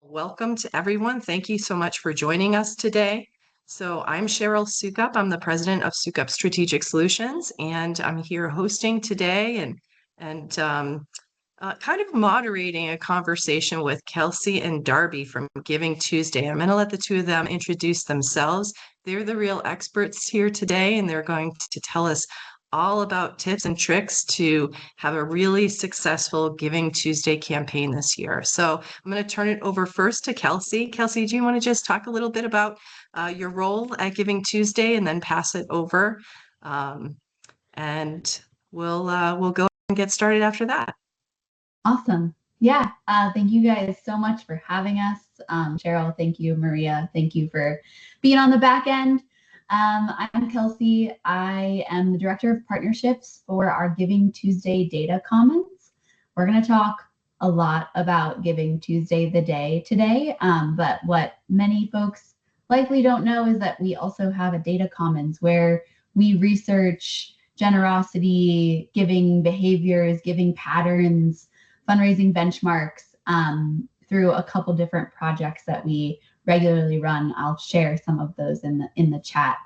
Welcome to everyone. Thank you so much for joining us today. So I'm Cheryl Sukup. I'm the president of Sukup Strategic Solutions, and I'm here hosting today and kind of moderating a conversation with Kelsey and Darby from Giving Tuesday. I'm going to let the two of them introduce themselves. They're the real experts here today, and they're going to tell us all about tips and tricks to have a really successful Giving Tuesday campaign this year. So I'm going to turn it over first to Kelsey. Kelsey, do you want to just talk a little bit about your role at Giving Tuesday and then pass it over? And we'll go and get started after that. Awesome. Yeah. Thank you guys so much for having us. Cheryl, thank you. Maria, thank you for being on the back end. I'm Kelsey. I am the Director of Partnerships for our Giving Tuesday Data Commons. We're going to talk a lot about Giving Tuesday the day today, but what many folks likely don't know is that we also have a data commons where we research generosity, giving behaviors, giving patterns, fundraising benchmarks through a couple different projects that we regularly run. I'll share some of those in the chat.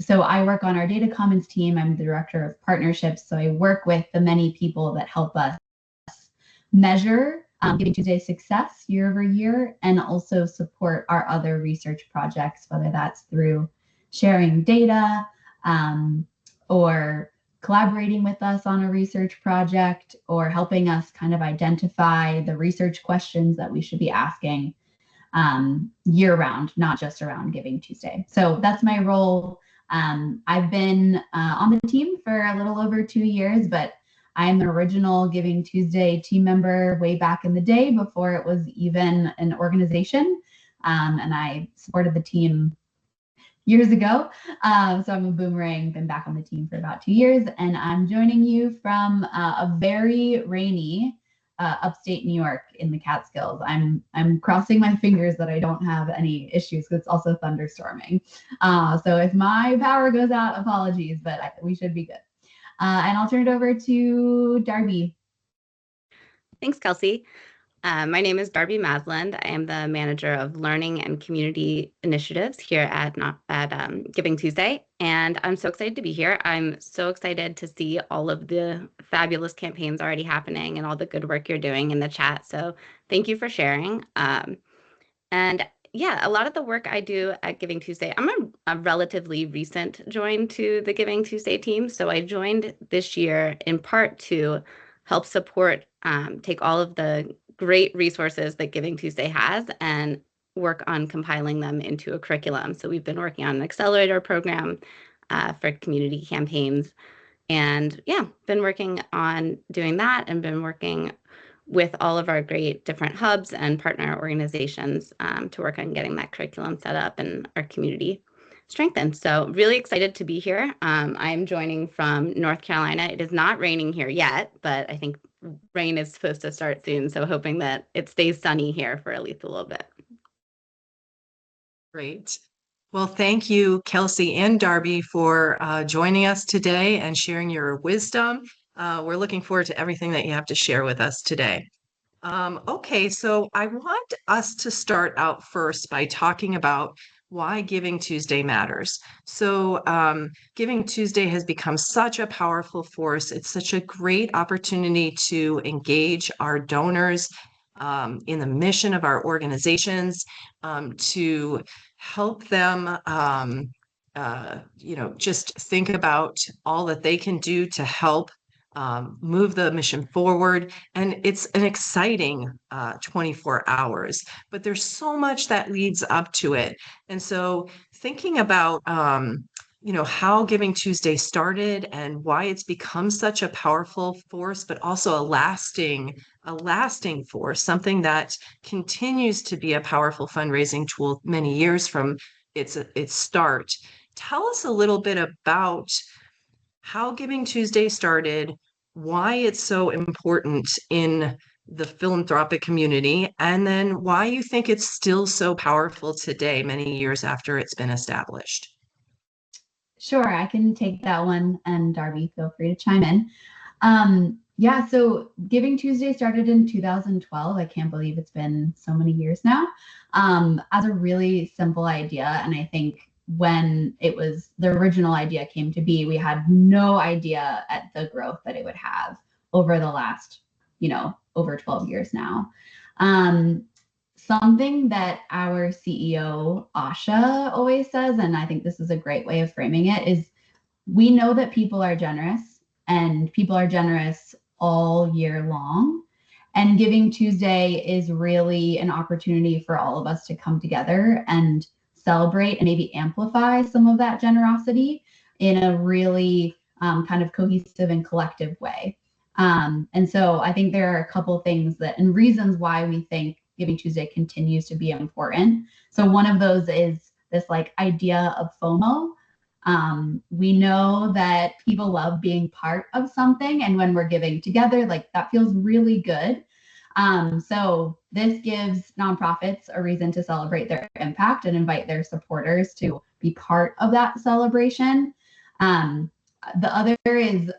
So I work on our data commons team. I'm the director of partnerships. So I work with the many people that help us measure Giving Tuesday success year over year and also support our other research projects, whether that's through sharing data or collaborating with us on a research project or helping us kind of identify the research questions that we should be asking year round, not just around Giving Tuesday. So that's my role. I've been on the team for a little over 2 years, but I'm the original Giving Tuesday team member way back in the day before it was even an organization. And I supported the team years ago. So I'm a boomerang, been back on the team for about 2 years, and I'm joining you from a very rainy upstate New York in the Catskills. I'm crossing my fingers that I don't have any issues because it's also thunderstorming. So if my power goes out, apologies, but we should be good. And I'll turn it over to Darby. Thanks, Kelsey. My name is Darby Masland. I am the manager of learning and community initiatives here at Giving Tuesday, and I'm so excited to be here. I'm so excited to see all of the fabulous campaigns already happening and all the good work you're doing in the chat. So thank you for sharing. And yeah, a lot of the work I do at Giving Tuesday, I'm a relatively recent join to the Giving Tuesday team. So I joined this year in part to help support, take all of the great resources that Giving Tuesday has and work on compiling them into a curriculum. So we've been working on an accelerator program for community campaigns. And yeah, been working on doing that and been working with all of our great different hubs and partner organizations to work on getting that curriculum set up and our community strengthened. So really excited to be here. I'm joining from North Carolina. It is not raining here yet, but I think rain is supposed to start soon. So hoping that it stays sunny here for at least a little bit. Great. Well, thank you, Kelsey and Darby, for joining us today and sharing your wisdom. We're looking forward to everything that you have to share with us today. Okay, so I want us to start out first by talking about why Giving Tuesday matters. So Giving Tuesday has become such a powerful force. It's such a great opportunity to engage our donors in the mission of our organizations, to help them just think about all that they can do to help move the mission forward. And it's an exciting 24 hours, but there's so much that leads up to it. And so thinking about how Giving Tuesday started and why it's become such a powerful force, but also a lasting force, something that continues to be a powerful fundraising tool many years from its start. Tell us a little bit about how Giving Tuesday started, why it's so important in the philanthropic community, and then why you think it's still so powerful today, many years after it's been established. Sure, I can take that one, and Darby, feel free to chime in. Yeah, so Giving Tuesday started in 2012. I can't believe it's been so many years now. As a really simple idea. And I think when the original idea came to be, we had no idea at the growth that it would have over the last, over 12 years now. Something that our CEO, Asha, always says, and I think this is a great way of framing it, is we know that people are generous and people are generous all year long. And Giving Tuesday is really an opportunity for all of us to come together and celebrate and maybe amplify some of that generosity in a really kind of cohesive and collective way. And so I think there are a couple things and reasons why we think Giving Tuesday continues to be important. So one of those is this like idea of FOMO. We know that people love being part of something, and when we're giving together, like that feels really good. So this gives nonprofits a reason to celebrate their impact and invite their supporters to be part of that celebration. The other is,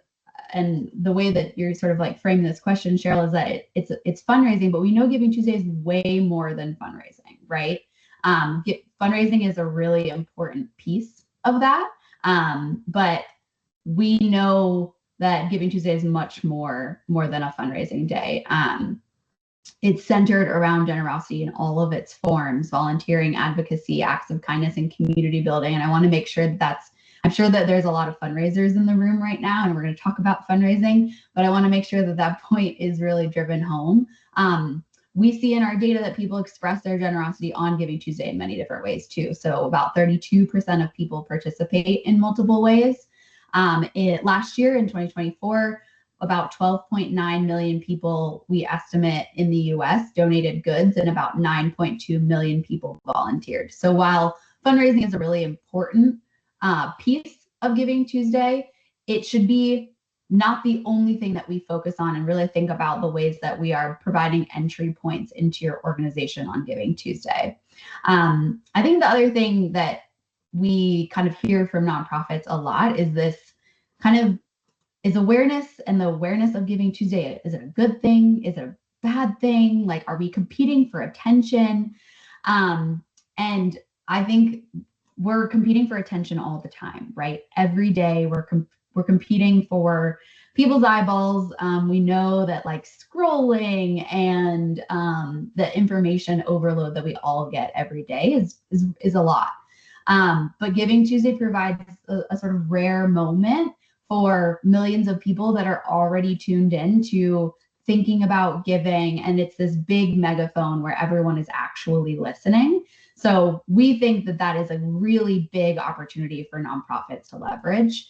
and the way that you're sort of like framing this question, Cheryl, is that it's fundraising, but we know Giving Tuesday is way more than fundraising, right? Fundraising is a really important piece of that. But we know that Giving Tuesday is much more than a fundraising day. It's centered around generosity in all of its forms: volunteering, advocacy, acts of kindness, and community building. And I want to make sure I'm sure that there's a lot of fundraisers in the room right now, and we're going to talk about fundraising, but I want to make sure that point is really driven home. We see in our data that people express their generosity on Giving Tuesday in many different ways too. So about 32% of people participate in multiple ways. Last year in 2024, about 12.9 million people, we estimate, in the US donated goods, and about 9.2 million people volunteered. So while fundraising is a really important piece of Giving Tuesday, it should be not the only thing that we focus on, and really think about the ways that we are providing entry points into your organization on Giving Tuesday. I think the other thing that we kind of hear from nonprofits a lot is this kind of is awareness, and the awareness of Giving Tuesday. Is it a good thing? Is it a bad thing? Like, are we competing for attention? And I think we're competing for attention all the time, right? Every day we're competing for people's eyeballs. We know that like scrolling and the information overload that we all get every day is a lot. But Giving Tuesday provides a sort of rare moment for millions of people that are already tuned in to thinking about giving. And it's this big megaphone where everyone is actually listening. So we think that is a really big opportunity for nonprofits to leverage.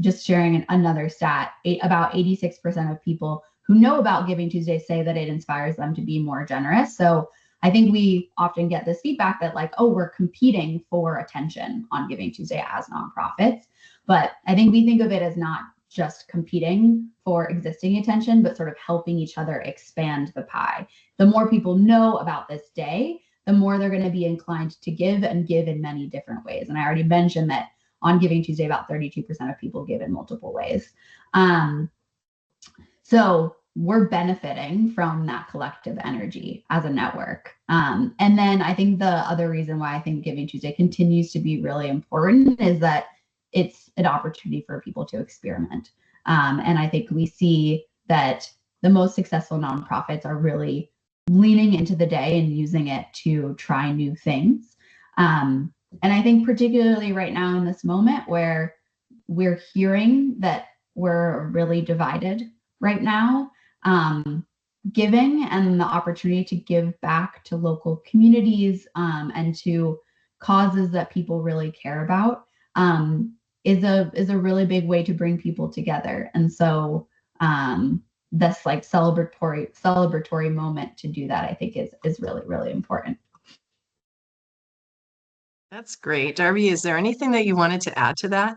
Just sharing another stat, about 86% of people who know about Giving Tuesday say that it inspires them to be more generous. So I think we often get this feedback that like, oh, we're competing for attention on Giving Tuesday as nonprofits. But I think we think of it as not just competing for existing attention, but sort of helping each other expand the pie. The more people know about this day, the more they're going to be inclined to give, and give in many different ways. And I already mentioned that on Giving Tuesday, about 32% of people give in multiple ways. So we're benefiting from that collective energy as a network. And then I think the other reason why I think Giving Tuesday continues to be really important is that it's an opportunity for people to experiment. And I think we see that the most successful nonprofits are really leaning into the day and using it to try new things. And I think particularly right now in this moment where we're hearing that we're really divided right now, giving and the opportunity to give back to local communities and to causes that people really care about is a really big way to bring people together. And so this like celebratory moment to do that, I think is really, really important. That's great. Darby, is there anything that you wanted to add to that?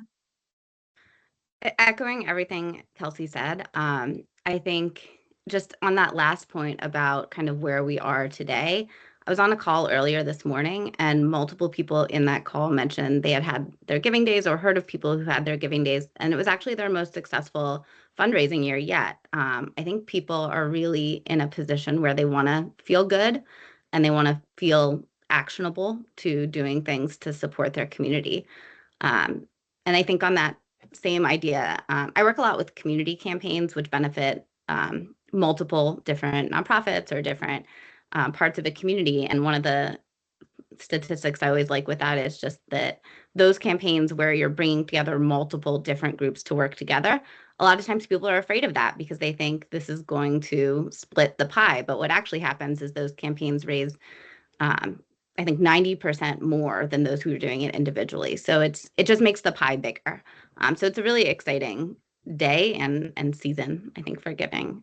Echoing everything Kelsey said, I think just on that last point about kind of where we are today, I was on a call earlier this morning, and multiple people in that call mentioned they had their giving days or heard of people who had their giving days, and it was actually their most successful fundraising year yet. I think people are really in a position where they want to feel good and they want to feel actionable to doing things to support their community. And I think on that same idea, I work a lot with community campaigns, which benefit multiple different nonprofits or different parts of the community. And one of the statistics I always like with that is just that those campaigns where you're bringing together multiple different groups to work together, a lot of times people are afraid of that because they think this is going to split the pie. But what actually happens is those campaigns raise I think 90% more than those who are doing it individually. So it just makes the pie bigger. So it's a really exciting day and season, I think, for giving.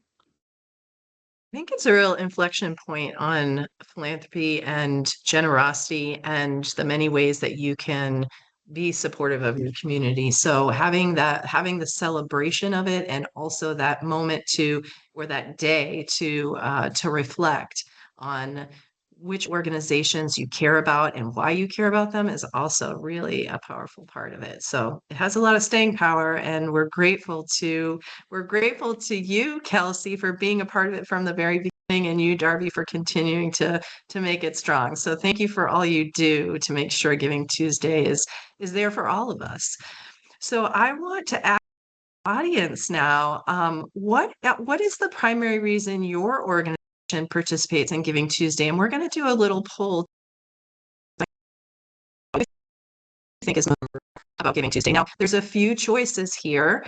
I think it's a real inflection point on philanthropy and generosity and the many ways that you can be supportive of your community. So having the celebration of it, and also that moment or that day to reflect on which organizations you care about and why you care about them, is also really a powerful part of it. So it has a lot of staying power, and we're grateful to you, Kelsey, for being a part of it from the very beginning, and you, Darby, for continuing to make it strong. So thank you for all you do to make sure Giving Tuesday is there for all of us. So I want to ask the audience now, what is the primary reason your organization participates in Giving Tuesday? And we're going to do a little poll I think is about Giving Tuesday. Now, there's a few choices here.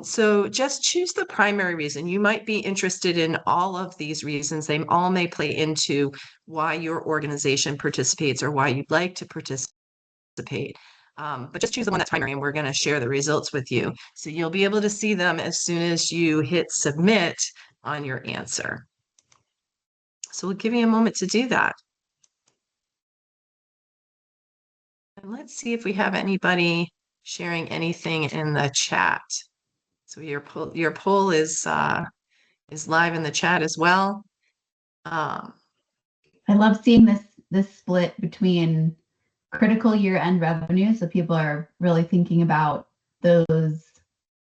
So just choose the primary reason. You might be interested in all of these reasons. They all may play into why your organization participates or why you'd like to participate. But just choose the one that's primary, and we're going to share the results with you. So you'll be able to see them as soon as you hit submit on your answer. So we'll give you a moment to do that. And let's see if we have anybody sharing anything in the chat. So your poll is live in the chat as well. I love seeing this split between critical year-end revenue. So people are really thinking about those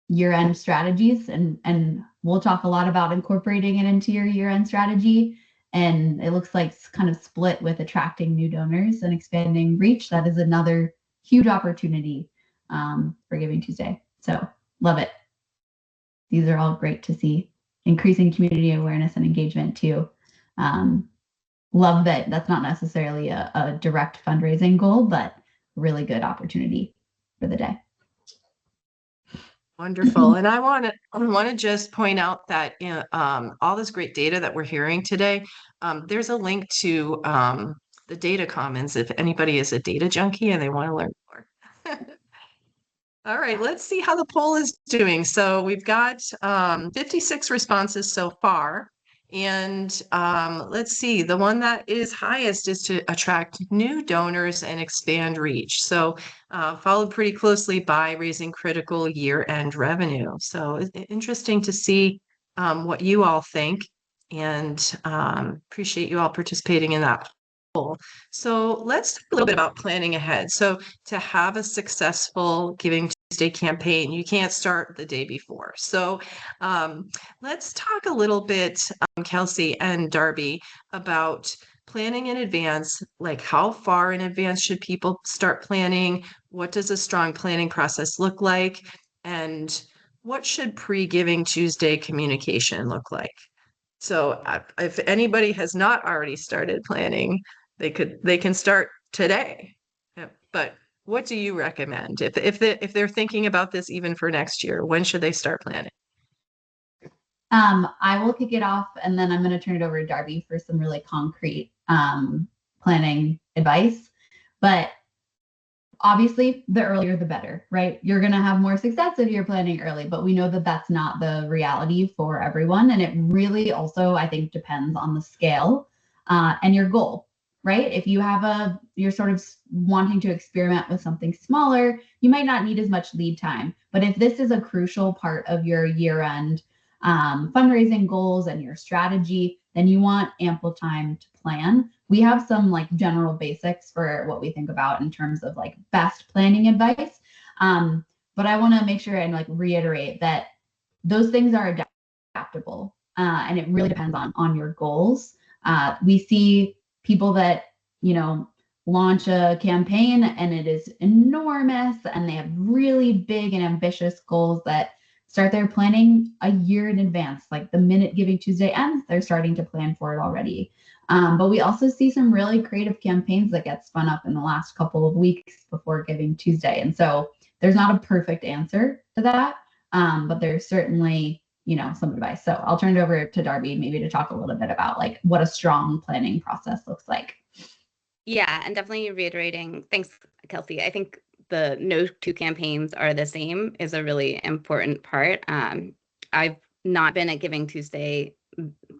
year-end strategies, and we'll talk a lot about incorporating it into your year-end strategy. And it looks like it's kind of split with attracting new donors and expanding reach. That is another huge opportunity for Giving Tuesday. So love it. These are all great to see. Increasing community awareness and engagement too. Love that that's not necessarily a direct fundraising goal, but really good opportunity for the day. Wonderful. And I want to just point out that all this great data that we're hearing today, there's a link to the data commons if anybody is a data junkie and they want to learn more. All right, let's see how the poll is doing. So we've got 56 responses so far. And let's see, the one that is highest is to attract new donors and expand reach. So followed pretty closely by raising critical year-end revenue. So it's interesting to see what you all think, and appreciate you all participating in that poll. So let's talk a little bit about planning ahead. So to have a successful Giving Tuesday campaign, you can't start the day before. So let's talk a little bit, Kelsey and Darby, about planning in advance. Like, how far in advance should people start planning? What does a strong planning process look like? And what should pre-Giving Tuesday communication look like? So if anybody has not already started planning, they can start today. But what do you recommend if they're thinking about this even for next year? When should they start planning? I will kick it off, and then I'm going to turn it over to Darby for some really concrete planning advice. But obviously, the earlier the better, right? You're going to have more success if you're planning early, but we know that that's not the reality for everyone. And it really also, I think, depends on the scale and your goal, right? If you're sort of wanting to experiment with something smaller, you might not need as much lead time. But if this is a crucial part of your year-end fundraising goals and your strategy, then you want ample time to plan. We have some like general basics for what we think about in terms of like best planning advice. But I want to make sure and like reiterate that those things are adaptable, and it really depends on your goals. We see people that, you know, launch a campaign and it is enormous and they have really big and ambitious goals that start their planning a year in advance. Like the minute Giving Tuesday ends, they're starting to plan for it already. But we also see some really creative campaigns that get spun up in the last couple of weeks before Giving Tuesday. And so there's not a perfect answer to that, but there's certainly, you know, some advice. So I'll turn it over to Darby maybe to talk a little bit about like what a strong planning process looks like. Yeah, and definitely reiterating, thanks, Kelsey. I think the no two campaigns are the same is a really important part. I've not been at Giving Tuesday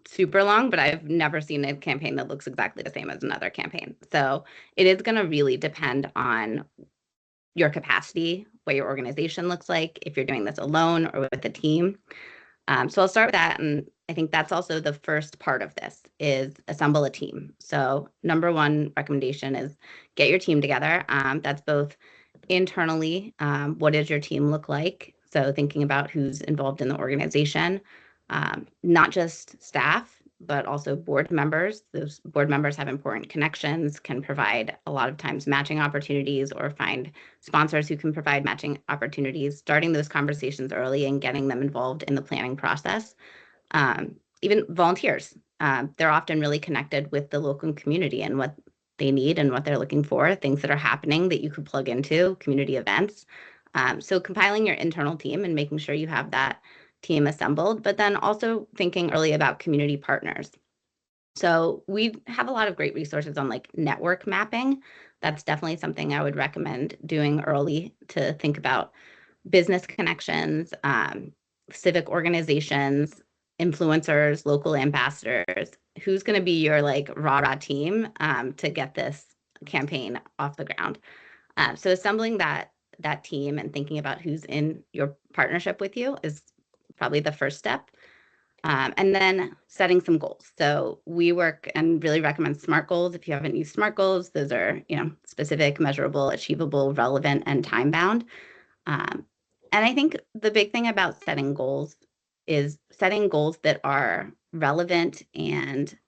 super long, but I've never seen a campaign that looks exactly the same as another campaign. So it is going to really depend on your capacity, what your organization looks like, if you're doing this alone or with a team. So I'll start with that. And I think that's also the first part of this is assemble a team. So number one recommendation is get your team together. That's both internally, what does your team look like? So thinking about who's involved in the organization, not just staff, but also board members. Those board members have important connections, can provide a lot of times matching opportunities or find sponsors who can provide matching opportunities, starting those conversations early and getting them involved in the planning process. Even volunteers, they're often really connected with the local community and what they need and what they're looking for, things that are happening that you could plug into, community events. So compiling your internal team and making sure you have that team assembled, but then also thinking early about community partners. So we have a lot of great resources on like network mapping. That's definitely something I would recommend doing early to think about business connections, civic organizations, influencers, local ambassadors. Who's going to be your like rah-rah team to get this campaign off the ground? So assembling that team and thinking about who's in your partnership with you is probably the first step. And then setting some goals. So we work and really recommend SMART goals. If you haven't used SMART goals, those are, you know, specific, measurable, achievable, relevant, and time bound. And I think the big thing about setting goals is setting goals that are relevant and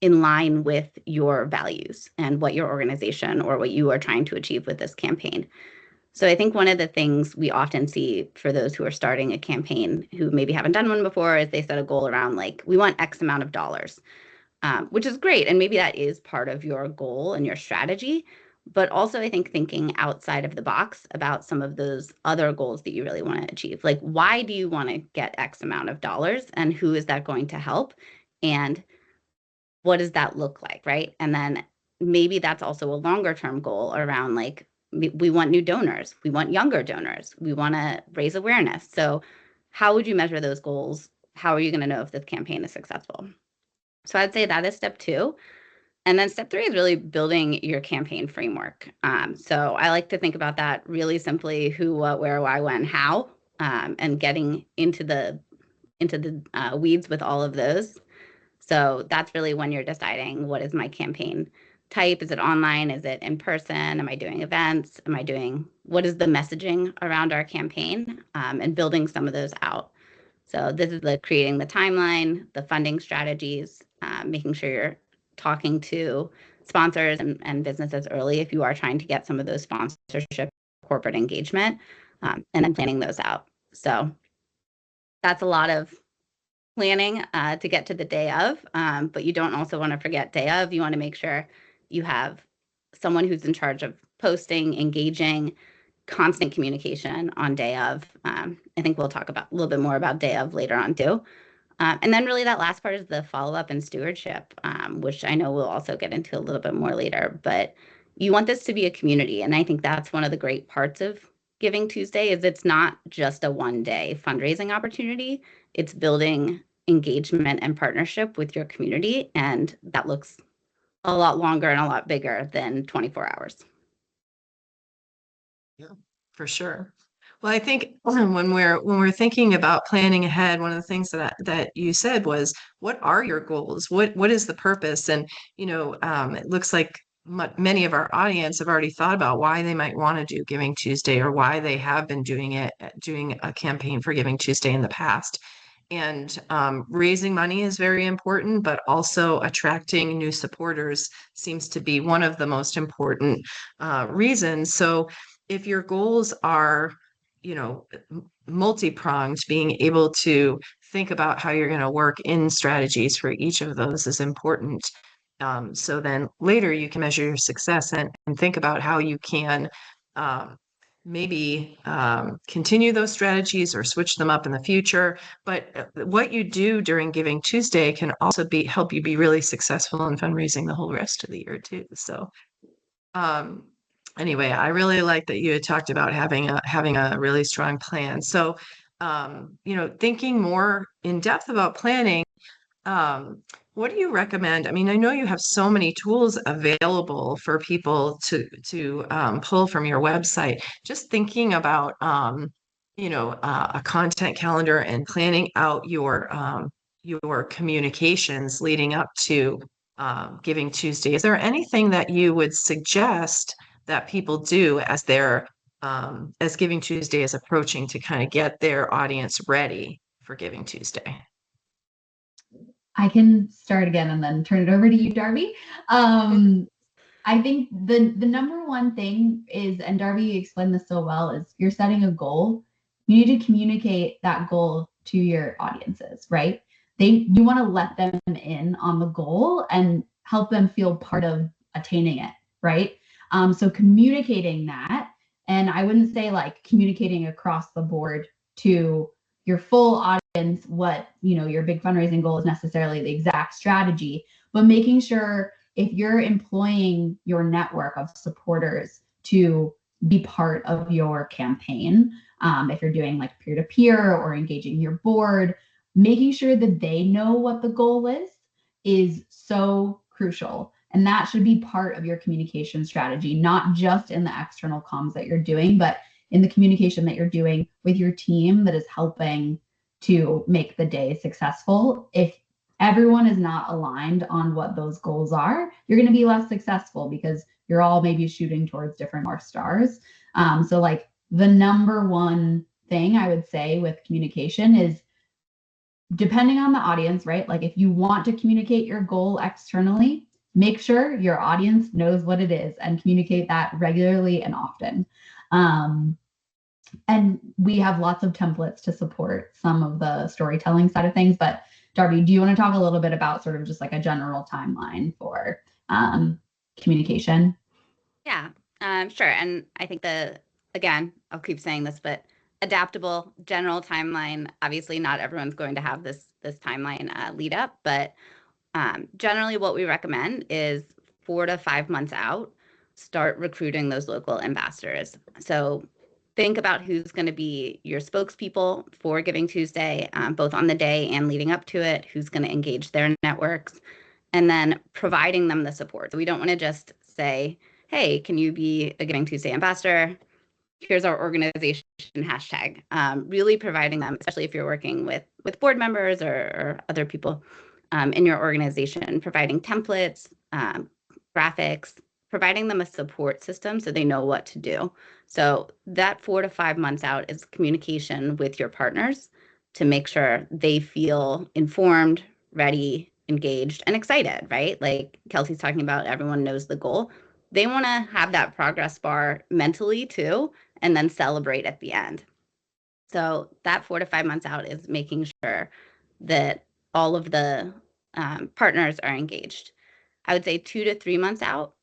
in line with your values and what your organization or what you are trying to achieve with this campaign. So I think one of the things we often see for those who are starting a campaign who maybe haven't done one before is they set a goal around like, we want X amount of dollars, which is great. And maybe that is part of your goal and your strategy. But also, I think thinking outside of the box about some of those other goals that you really want to achieve. Like, why do you want to get X amount of dollars and who is that going to help? And what does that look like, right? And then maybe that's also a longer term goal around like, we want new donors, we want younger donors, we want to raise awareness. So how would you measure those goals? How are you going to know if this campaign is successful? So I'd say that is step 2. And then step 3 is really building your campaign framework. So I like to think about that really simply: who, what, where, why, when, how, and getting into the weeds with all of those. So that's really when you're deciding, what is my campaign type? Is it online? Is it in person? Am I doing events? What is the messaging around our campaign? And building some of those out. So this is creating the timeline, the funding strategies, making sure you're talking to sponsors and businesses early if you are trying to get some of those sponsorship, corporate engagement, and then planning those out. So that's a lot of planning to get to the day of, but you don't also want to forget day of. You want to make sure you have someone who's in charge of posting, engaging, constant communication on day of. I think we'll talk about a little bit more about day of later on too. And then really that last part is the follow-up and stewardship, which I know we'll also get into a little bit more later. But you want this to be a community. And I think that's one of the great parts of Giving Tuesday is it's not just a one-day fundraising opportunity. It's building engagement and partnership with your community. And that looks a lot longer and a lot bigger than 24 hours. Yeah, for sure. Well, I think when we're thinking about planning ahead, one of the things that you said was, what are your goals? What is the purpose? And it looks like many of our audience have already thought about why they might want to do Giving Tuesday, or why they have been doing a campaign for Giving Tuesday in the past. And raising money is very important, but also attracting new supporters seems to be one of the most important reasons. So if your goals are, multi-pronged, being able to think about how you're going to work in strategies for each of those is important. So then later you can measure your success and think about how you can maybe continue those strategies or switch them up in the future. But what you do during Giving Tuesday can also help you be really successful in fundraising the whole rest of the year too. So anyway, I really like that you had talked about having a really strong plan. So thinking more in depth about planning, what do you recommend? I mean, I know you have so many tools available for people to pull from your website. Just thinking about a content calendar and planning out your communications leading up to Giving Tuesday. Is there anything that you would suggest that people do as Giving Tuesday is approaching to kind of get their audience ready for Giving Tuesday? I can start again and then turn it over to you, Darby. I think the number one thing is, and Darby explained this so well, is you're setting a goal. You need to communicate that goal to your audiences, right? You want to let them in on the goal and help them feel part of attaining it, right? So communicating that, and I wouldn't say like communicating across the board to your full audience what your big fundraising goal is necessarily the exact strategy, but making sure if you're employing your network of supporters to be part of your campaign, if you're doing like peer-to-peer or engaging your board, making sure that they know what the goal is so crucial. And that should be part of your communication strategy, not just in the external comms that you're doing, but in the communication that you're doing with your team that is helping to make the day successful. If everyone is not aligned on what those goals are, you're going to be less successful because you're all maybe shooting towards different North Stars. So like the number one thing I would say with communication is, depending on the audience, right? Like if you want to communicate your goal externally, make sure your audience knows what it is and communicate that regularly and often. And we have lots of templates to support some of the storytelling side of things. But Darby, do you want to talk a little bit about sort of just like a general timeline for communication? Yeah, sure. And I think again, I'll keep saying this, but adaptable general timeline. Obviously, not everyone's going to have this timeline lead up, but generally what we recommend is 4 to 5 months out, start recruiting those local ambassadors. So think about who's going to be your spokespeople for Giving Tuesday, both on the day and leading up to it, who's going to engage their networks, and then providing them the support. So we don't want to just say, hey, can you be a Giving Tuesday ambassador? Here's our organization hashtag. Really providing them, especially if you're working with board members or other people in your organization, providing templates, graphics, providing them a support system so they know what to do. So that 4 to 5 months out is communication with your partners to make sure they feel informed, ready, engaged, and excited, right? Like Kelsey's talking about, everyone knows the goal. They want to have that progress bar mentally too, and then celebrate at the end. So that 4 to 5 months out is making sure that all of the partners are engaged. I would say 2 to 3 months out.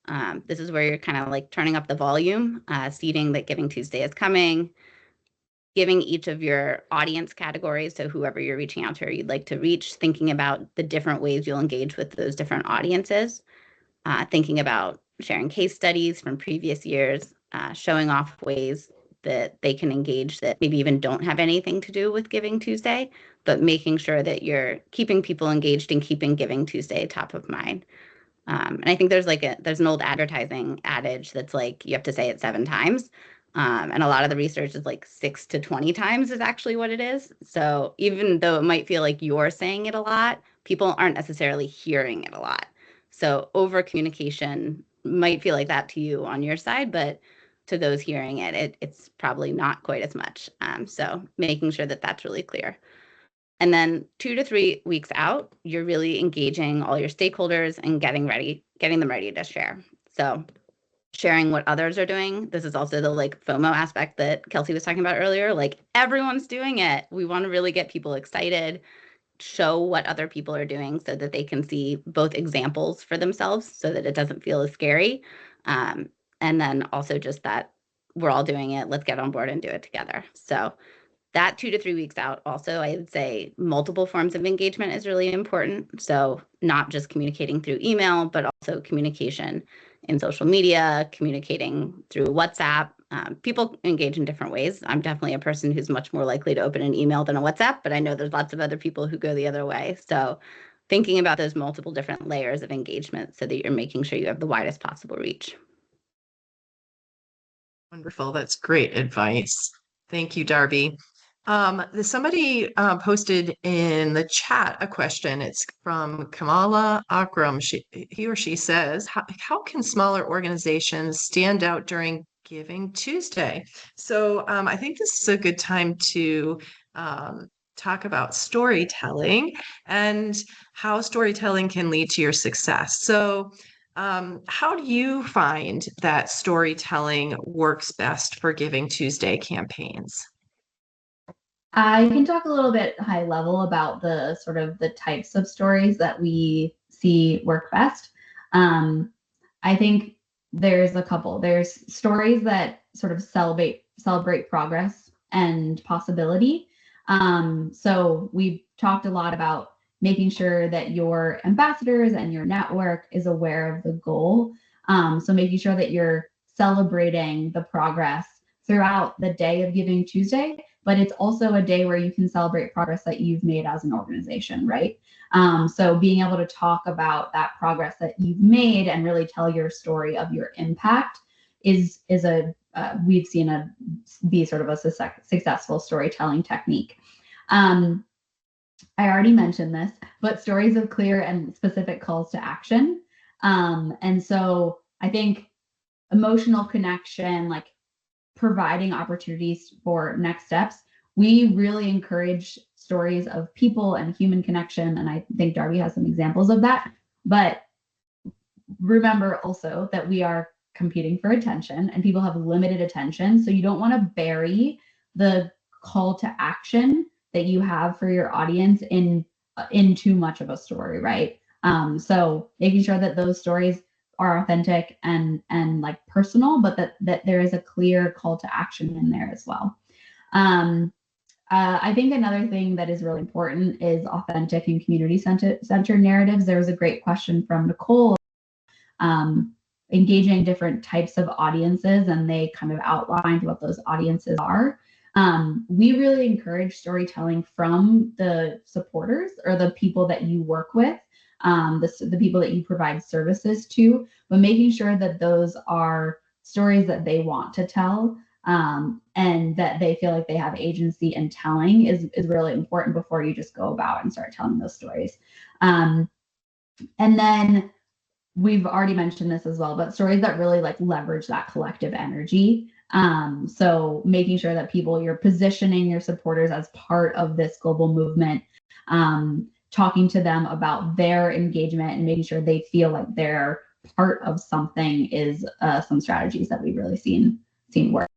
This is where you're kind of like turning up the volume, seeding that Giving Tuesday is coming, giving each of your audience categories, so whoever you're reaching out to or you'd like to reach, thinking about the different ways you'll engage with those different audiences, thinking about sharing case studies from previous years, showing off ways that they can engage that maybe even don't have anything to do with Giving Tuesday, but making sure that you're keeping people engaged and keeping Giving Tuesday top of mind. And I think there's an old advertising adage that's like, you have to say it 7 times. And a lot of the research is like 6 to 20 times is actually what it is. So even though it might feel like you're saying it a lot, people aren't necessarily hearing it a lot. So over communication might feel like that to you on your side, but to those hearing it, it's probably not quite as much. So making sure that that's really clear. And then 2 to 3 weeks out, you're really engaging all your stakeholders and getting them ready to share. So sharing what others are doing. This is also the like FOMO aspect that Kelsey was talking about earlier. Like everyone's doing it. We want to really get people excited, show what other people are doing so that they can see both examples for themselves so that it doesn't feel as scary. And then also just that we're all doing it. Let's get on board and do it together. So that 2 to 3 weeks out, also, I would say multiple forms of engagement is really important. So not just communicating through email, but also communication in social media, communicating through WhatsApp. People engage in different ways. I'm definitely a person who's much more likely to open an email than a WhatsApp, but I know there's lots of other people who go the other way. So thinking about those multiple different layers of engagement so that you're making sure you have the widest possible reach. Wonderful. That's great advice. Thank you, Darby. Somebody posted in the chat a question. It's from Kamala Akram. He or she says, how can smaller organizations stand out during Giving Tuesday? So I think this is a good time to talk about storytelling and how storytelling can lead to your success. So how do you find that storytelling works best for Giving Tuesday campaigns? I can talk a little bit high level about the sort of the types of stories that we see work best. I think there's a couple. There's stories that sort of celebrate progress and possibility. So we've talked a lot about making sure that your ambassadors and your network is aware of the goal. So making sure that you're celebrating the progress throughout the day of Giving Tuesday, but it's also a day where you can celebrate progress that you've made as an organization, right? So being able to talk about that progress that you've made and really tell your story of your impact is we've seen be sort of a successful storytelling technique. I already mentioned this, but stories of clear and specific calls to action. And so I think emotional connection, like providing opportunities for next steps. We really encourage stories of people and human connection. And I think Darby has some examples of that. But remember also that we are competing for attention and people have limited attention. So you don't want to bury the call to action that you have for your audience in too much of a story, right? So making sure that those stories are authentic and like personal, but that there is a clear call to action in there as well. I think another thing that is really important is authentic and community-centered narratives. There was a great question from Nicole, engaging different types of audiences, and they kind of outlined what those audiences are. We really encourage storytelling from the supporters or the people that you work with, the people that you provide services to, but making sure that those are stories that they want to tell, and that they feel like they have agency in telling is really important before you just go about and start telling those stories. And then we've already mentioned this as well, but stories that really like leverage that collective energy. So making sure that you're positioning your supporters as part of this global movement, talking to them about their engagement and making sure they feel like they're part of something is some strategies that we've really seen work.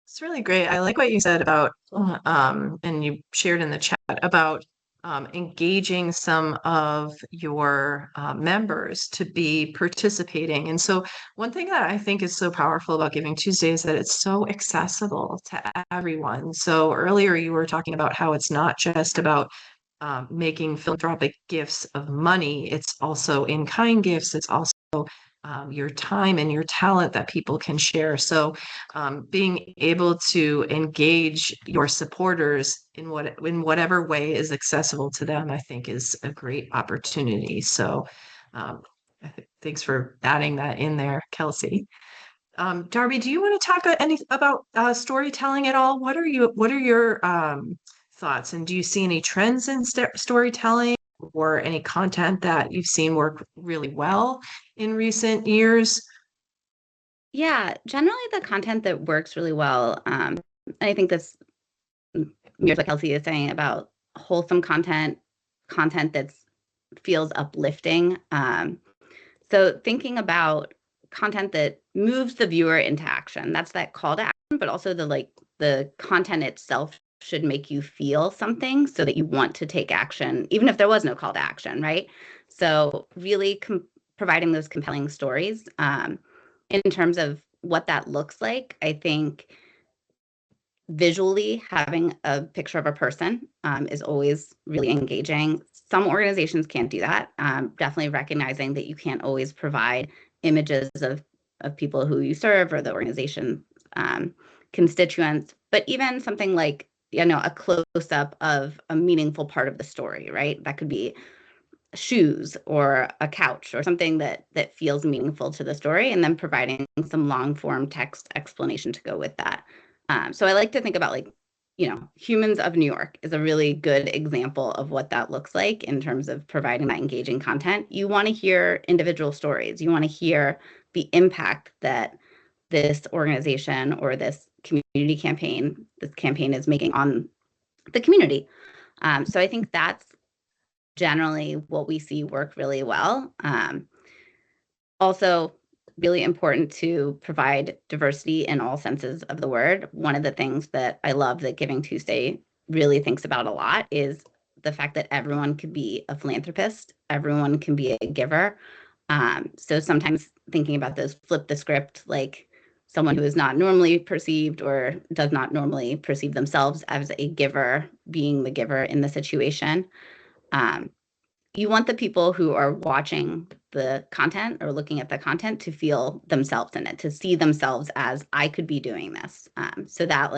It's really great. I like what you said about, and you shared in the chat about engaging some of your members to be participating. And so one thing that I think is so powerful about Giving Tuesday is that it's so accessible to everyone. So earlier you were talking about how it's not just about making philanthropic gifts of money, it's also in-kind gifts, it's also your time and your talent that people can share. So being able to engage your supporters in whatever way is accessible to them, I think is a great opportunity. So Thanks for adding that in there, Kelsey. Darby, do you want to talk about storytelling at all? What are your thoughts? And do you see any trends in storytelling or any content that you've seen work really well in recent years? Yeah, generally the content that works really well. And I think this mirrors what Kelsey is saying about wholesome content that feels uplifting. So thinking about content that moves the viewer into action, that's that call to action, but also the content itself should make you feel something so that you want to take action, even if there was no call to action, right? So really providing those compelling stories. In terms of what that looks like, I think visually having a picture of a person is always really engaging. Some organizations can't do that. Definitely recognizing that you can't always provide images of people who you serve or the organization constituents, but even something like, a close-up of a meaningful part of the story, right? That could be shoes or a couch or something that feels meaningful to the story, and then providing some long form text explanation to go with that. So I like to think about Humans of New York is a really good example of what that looks like in terms of providing that engaging content. You want to hear individual stories. You want to hear the impact that this organization or this campaign is making on the community. So I think that's generally what we see work really well. Also, really important to provide diversity in all senses of the word. One of the things that I love that GivingTuesday really thinks about a lot is the fact that everyone could be a philanthropist, everyone can be a giver. So sometimes thinking about those, flip the script, like someone who is not normally perceived or does not normally perceive themselves as a giver, being the giver in the situation. You want the people who are watching the content or looking at the content to feel themselves in it, to see themselves as, I could be doing this. So that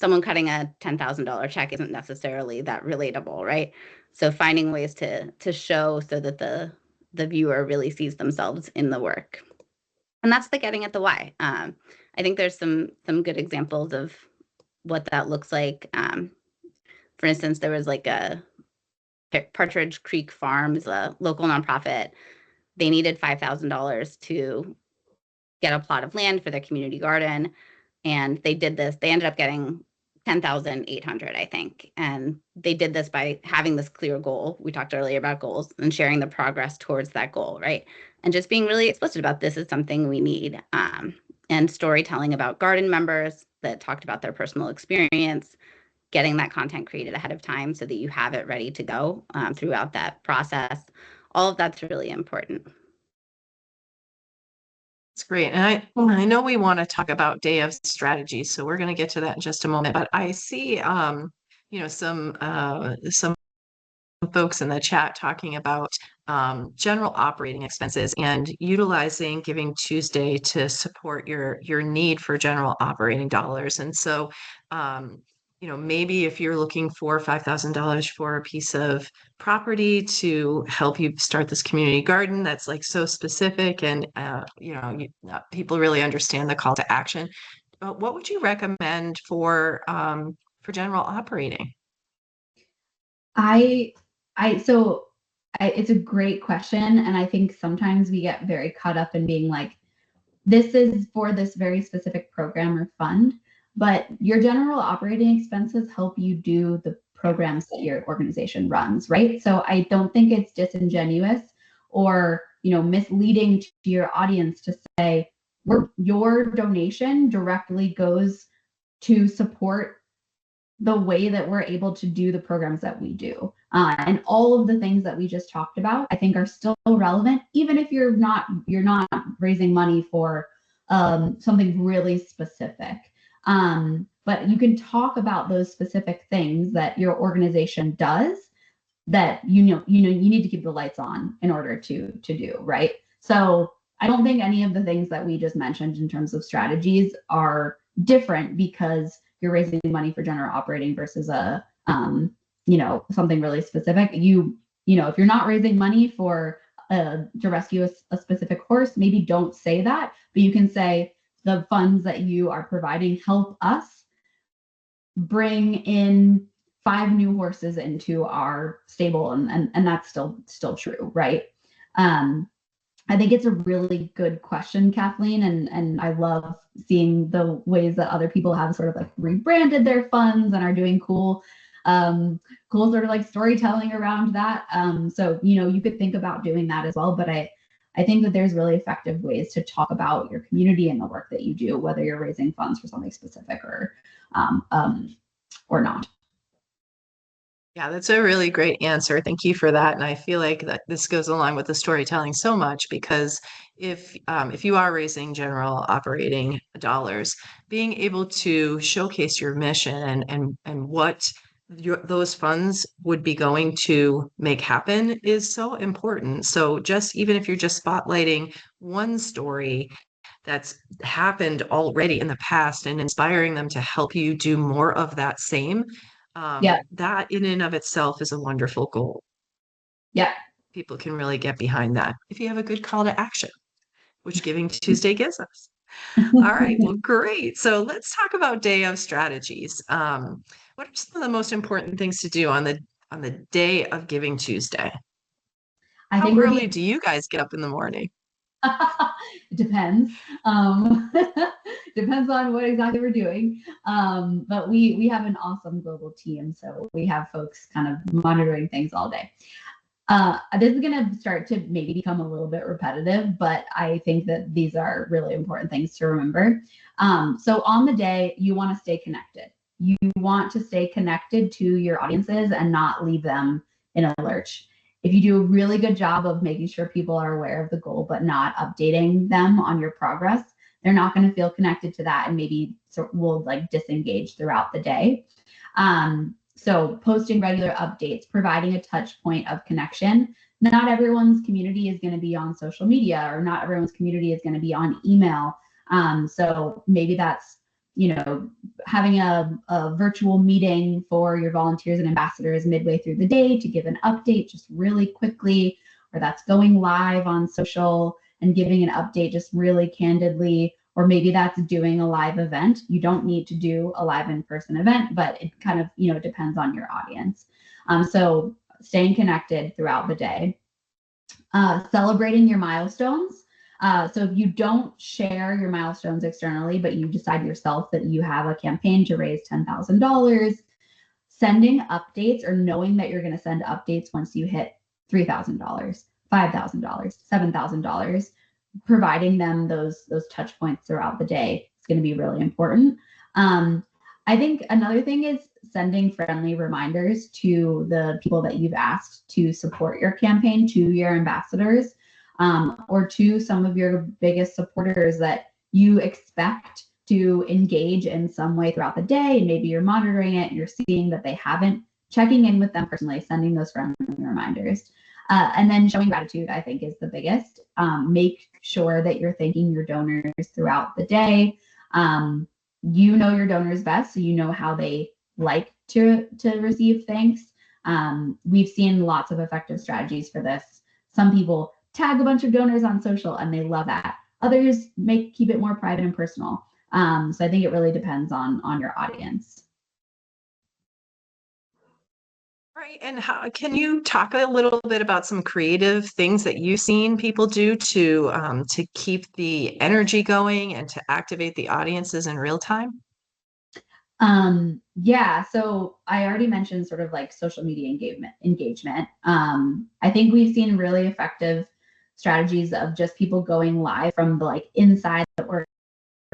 someone cutting a $10,000 check isn't necessarily that relatable, right? So finding ways to show so that the viewer really sees themselves in the work. And that's the getting at the why. I think there's some good examples of what that looks like. For instance, there was a Partridge Creek Farms, a local nonprofit. They needed $5,000 to get a plot of land for their community garden. And they did this. They ended up getting 10,800, I think. And they did this by having this clear goal. We talked earlier about goals and sharing the progress towards that goal, right? And just being really explicit about, this is something we need. And storytelling about garden members that talked about their personal experience, getting that content created ahead of time so that you have it ready to go throughout that process. All of that's really important. That's great. And I know we want to talk about Day of Strategy, so we're going to get to that in just a moment. But I see, some folks in the chat talking about general operating expenses and utilizing GivingTuesday to support your need for general operating dollars. And so, maybe if you're looking for $5,000 for a piece of property to help you start this community garden, that's so specific, and people really understand the call to action. What would you recommend for general operating? It's a great question. And I think sometimes we get very caught up in being like, this is for this very specific program or fund, but your general operating expenses help you do the programs that your organization runs, right? So I don't think it's disingenuous or, misleading to your audience to say, your donation directly goes to support the way that we're able to do the programs that we do. And all of the things that we just talked about, I think, are still relevant, even if you're not raising money for something really specific. But you can talk about those specific things that your organization does that you need to keep the lights on in order to do, right? So I don't think any of the things that we just mentioned in terms of strategies are different because you're raising money for general operating versus a something really specific. If you're not raising money for to rescue a specific horse, maybe don't say that, but you can say the funds that you are providing help us bring in 5 new horses into our stable, and that's still true, right? I think it's a really good question, Kathleen, and I love seeing the ways that other people have sort of like rebranded their funds and are doing cool sort of like storytelling around that. So, you could think about doing that as well, but I think that there's really effective ways to talk about your community and the work that you do, whether you're raising funds for something specific or not. Yeah, that's a really great answer. Thank you for that. And I feel like that this goes along with the storytelling so much, because if you are raising general operating dollars, being able to showcase your mission and what those funds would be going to make happen is so important. So just even if you're just spotlighting one story that's happened already in the past and inspiring them to help you do more of that same, Yeah. that in and of itself is a wonderful goal. Yeah. People can really get behind that if you have a good call to action, which Giving Tuesday gives us. All right, well, great. So let's talk about day of strategies. What are some of the most important things to do on the day of Giving Tuesday? How early do you guys get up in the morning? It depends. Depends on what exactly we're doing. But we have an awesome global team, so we have folks kind of monitoring things all day. This is going to start to maybe become a little bit repetitive, but I think that these are really important things to remember. So on the day, you want to stay connected. You want to stay connected to your audiences and not leave them in a lurch. If you do a really good job of making sure people are aware of the goal, but not updating them on your progress, they're not going to feel connected to that and maybe will like disengage throughout the day. So posting regular updates, providing a touch point of connection. Not everyone's community is going to be on social media, or not everyone's community is going to be on email. So maybe that's, having a virtual meeting for your volunteers and ambassadors midway through the day to give an update just really quickly, or that's going live on social and giving an update just really candidly, or maybe that's doing a live event. You don't need to do a live in-person event, but it kind of, depends on your audience. So staying connected throughout the day, celebrating your milestones. So if you don't share your milestones externally, but you decide yourself that you have a campaign to raise $10,000, sending updates or knowing that you're going to send updates once you hit $3,000, $5,000, $7,000, providing them those touch points throughout the day is going to be really important. I think another thing is sending friendly reminders to the people that you've asked to support your campaign, to your ambassadors, or to some of your biggest supporters that you expect to engage in some way throughout the day, and maybe you're monitoring it and you're seeing that they haven't, checking in with them personally, sending those friendly reminders. And then showing gratitude, I think, is the biggest. Make sure that you're thanking your donors throughout the day. You know your donors best, so you know how they like to receive thanks. We've seen lots of effective strategies for this. Some people tag a bunch of donors on social and they love that. Others keep it more private and personal. So I think it really depends on your audience. Right. And how can you talk a little bit about some creative things that you've seen people do to keep the energy going and to activate the audiences in real time? Yeah, so I already mentioned sort of like social media engagement. I think we've seen really effective strategies of just people going live from the like inside the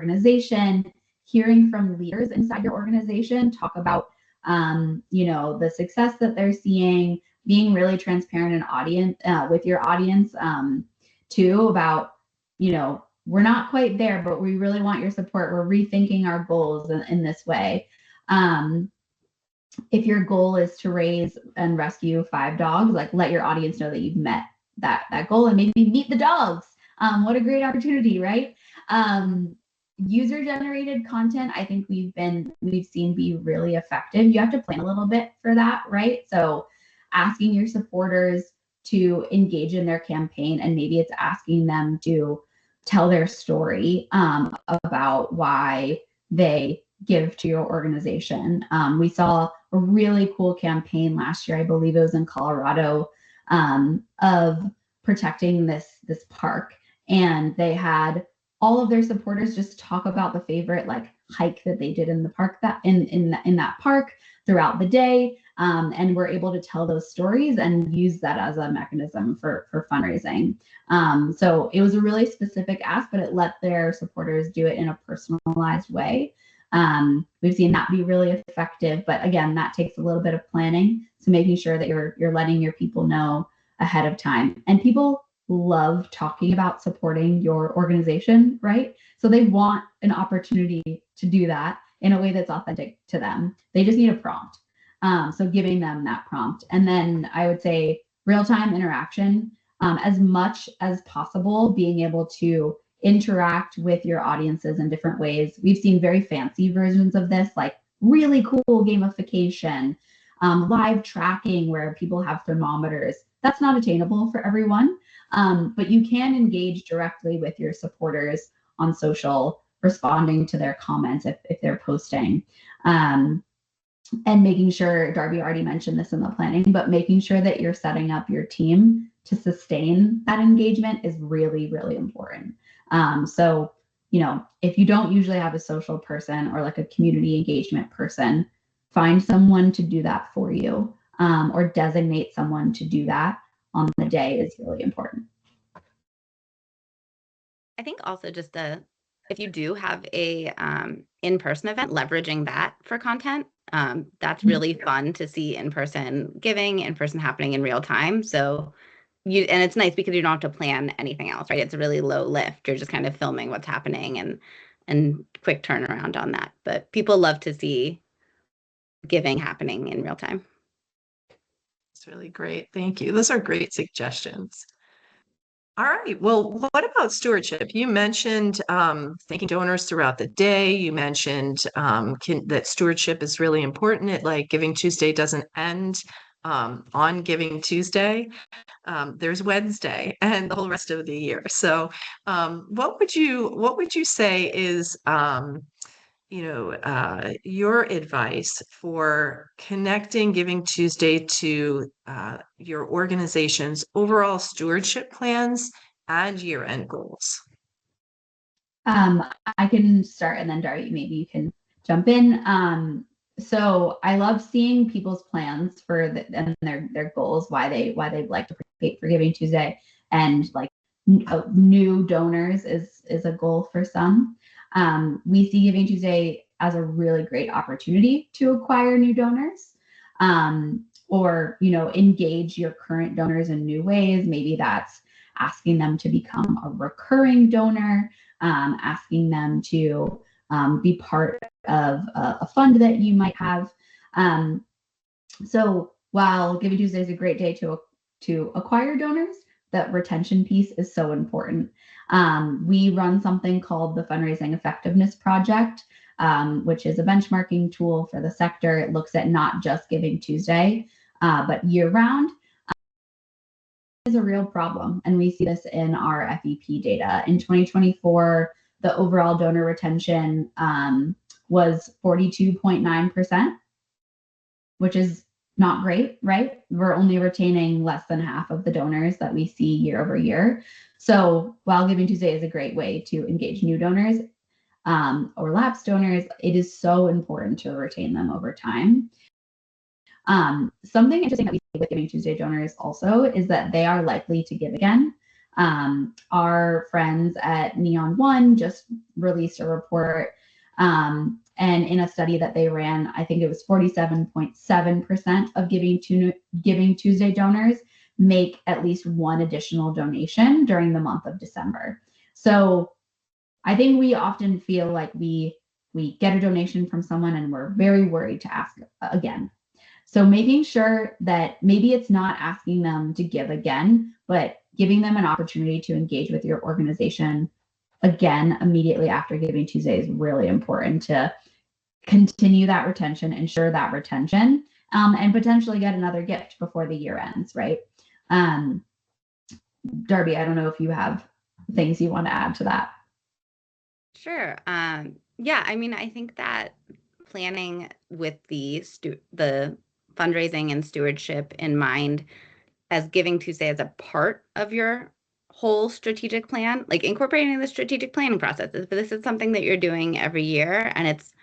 organization, hearing from leaders inside your organization, talk about the success that they're seeing, being really transparent and with your audience too, about we're not quite there, but we really want your support. We're rethinking our goals in this way. If your goal is to raise and rescue 5 dogs, like let your audience know that you've met that goal, and maybe meet the dogs. What a great opportunity, right? User generated content, I think we've seen be really effective. You have to plan a little bit for that, right? So asking your supporters to engage in their campaign, and maybe it's asking them to tell their story about why they give to your organization. We saw a really cool campaign last year, I believe it was in Colorado, of protecting this park, and they had all of their supporters just talk about the favorite like hike that they did in the park, that in that park throughout the day, and we're able to tell those stories and use that as a mechanism for fundraising. So it was a really specific ask, but it let their supporters do it in a personalized way. We've seen that be really effective, but again, that takes a little bit of planning. So making sure that you're letting your people know ahead of time. And people love talking about supporting your organization, right? So they want an opportunity to do that in a way that's authentic to them. They just need a prompt. So giving them that prompt. And then I would say real-time interaction, as much as possible, being able to interact with your audiences in different ways. We've seen very fancy versions of this, like really cool gamification, live tracking where people have thermometers. That's not attainable for everyone, but you can engage directly with your supporters on social, responding to their comments if they're posting. And making sure, Darby already mentioned this in the planning, but making sure that you're setting up your team to sustain that engagement is really, really important. So, you know, if you don't usually have a social person or like a community engagement person, find someone to do that for you, or designate someone to do that on the day is really important. I think also just if you do have a in-person event, leveraging that for content, that's really fun to see in-person giving, in-person happening in real time. So and it's nice because you don't have to plan anything else, right? It's a really low lift. You're just kind of filming what's happening and quick turnaround on that. But people love to see giving happening in real time. It's really great. Thank you. Those are great suggestions. All right. Well, what about stewardship? You mentioned thanking donors throughout the day. You mentioned that stewardship is really important. Like Giving Tuesday doesn't end on Giving Tuesday. There's Wednesday and the whole rest of the year. So, what would you say is your advice for connecting Giving Tuesday to your organization's overall stewardship plans and year-end goals? I can start, and then Darby, maybe you can jump in. So I love seeing people's plans and their goals, why they'd like to participate for Giving Tuesday, and like new donors is a goal for some. We see Giving Tuesday as a really great opportunity to acquire new donors, or engage your current donors in new ways. Maybe that's asking them to become a recurring donor, asking them to be part of a fund that you might have. So while Giving Tuesday is a great day to acquire donors, that retention piece is so important. We run something called the Fundraising Effectiveness Project, which is a benchmarking tool for the sector. It looks at not just Giving Tuesday, but year round. Is a real problem, and we see this in our FEP data. In 2024, the overall donor retention was 42.9%, which is not great, right? We're only retaining less than half of the donors that we see year over year. So while Giving Tuesday is a great way to engage new donors or lapsed donors, it is so important to retain them over time. Something interesting that we see with Giving Tuesday donors also is that they are likely to give again. Our friends at Neon One just released a report, and in a study that they ran, I think it was 47.7% of Giving Tuesday donors make at least one additional donation during the month of December. So I think we often feel like we get a donation from someone and we're very worried to ask again. So making sure that maybe it's not asking them to give again, but giving them an opportunity to engage with your organization again immediately after Giving Tuesday is really important to continue that retention, ensure that retention, and potentially get another gift before the year ends, right? Darby, I don't know if you have things you want to add to that. Sure. Yeah, I mean, I think that planning with the fundraising and stewardship in mind as Giving Tuesday as a part of your whole strategic plan, like incorporating the strategic planning process. If this is something that you're doing every year and it's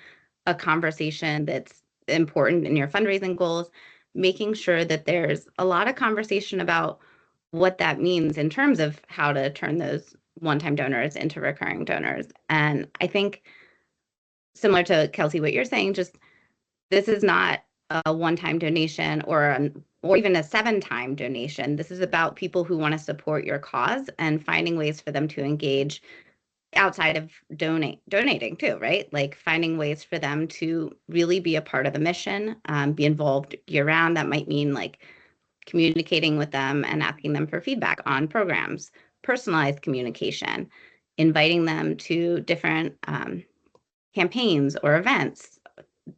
a conversation that's important in your fundraising goals, making sure that there's a lot of conversation about what that means in terms of how to turn those one-time donors into recurring donors. And I think similar to Kelsey, what you're saying, just this is not a one-time donation or even a 7-time donation. This is about people who want to support your cause and finding ways for them to engage outside of donating too, right? Like finding ways for them to really be a part of the mission, be involved year round. That might mean like communicating with them and asking them for feedback on programs, personalized communication, inviting them to different campaigns or events,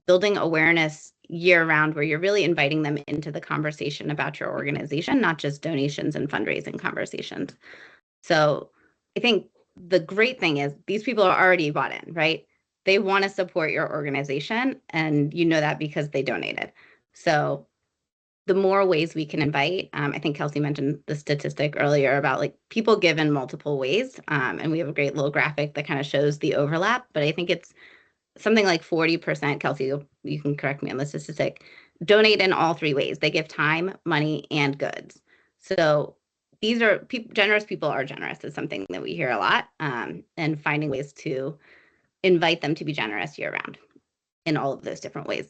building awareness year round where you're really inviting them into the conversation about your organization, not just donations and fundraising conversations. So I think the great thing is these people are already bought in, right? They want to support your organization, and you know that because they donated. So the more ways we can invite, I think Kelsey mentioned the statistic earlier about like people give in multiple ways. And we have a great little graphic that kind of shows the overlap, but I think it's something like 40%, Kelsey, you can correct me on the statistic, donate in all 3 ways. They give time, money, and goods. So these are generous people are generous is something that we hear a lot, and finding ways to invite them to be generous year round in all of those different ways.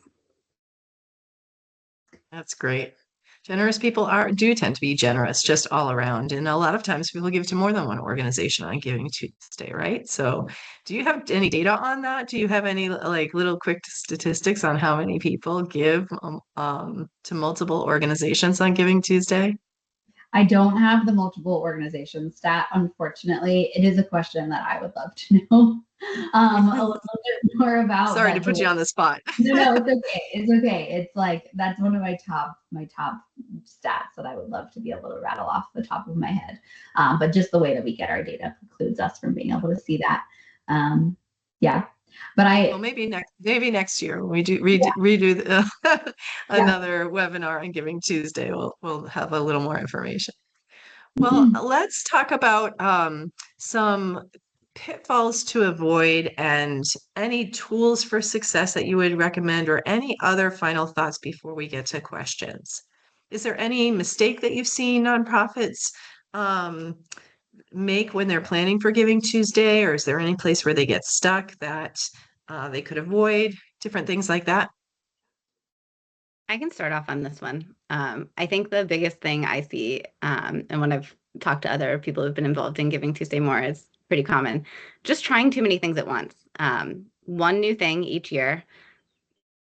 That's great. Generous people do tend to be generous just all around. And a lot of times people give to more than one organization on Giving Tuesday, right? So do you have any data on that? Do you have any like little quick statistics on how many people give to multiple organizations on Giving Tuesday? I don't have the multiple organization stat, unfortunately. It is a question that I would love to know a little bit more about. Sorry to put you on the spot. No, it's okay. It's okay. It's like that's one of my top stats that I would love to be able to rattle off the top of my head. But just the way that we get our data precludes us from being able to see that. Yeah. But well, maybe next year when we redo another webinar on Giving Tuesday, we'll have a little more information. Well, let's talk about some pitfalls to avoid and any tools for success that you would recommend, or any other final thoughts before we get to questions. Is there any mistake that you've seen nonprofits make when they're planning for Giving Tuesday, or is there any place where they get stuck that they could avoid? Different things like that. I can start off on this one. I think the biggest thing I see, and when I've talked to other people who've been involved in Giving Tuesday more, is pretty common. Just trying too many things at once. One new thing each year.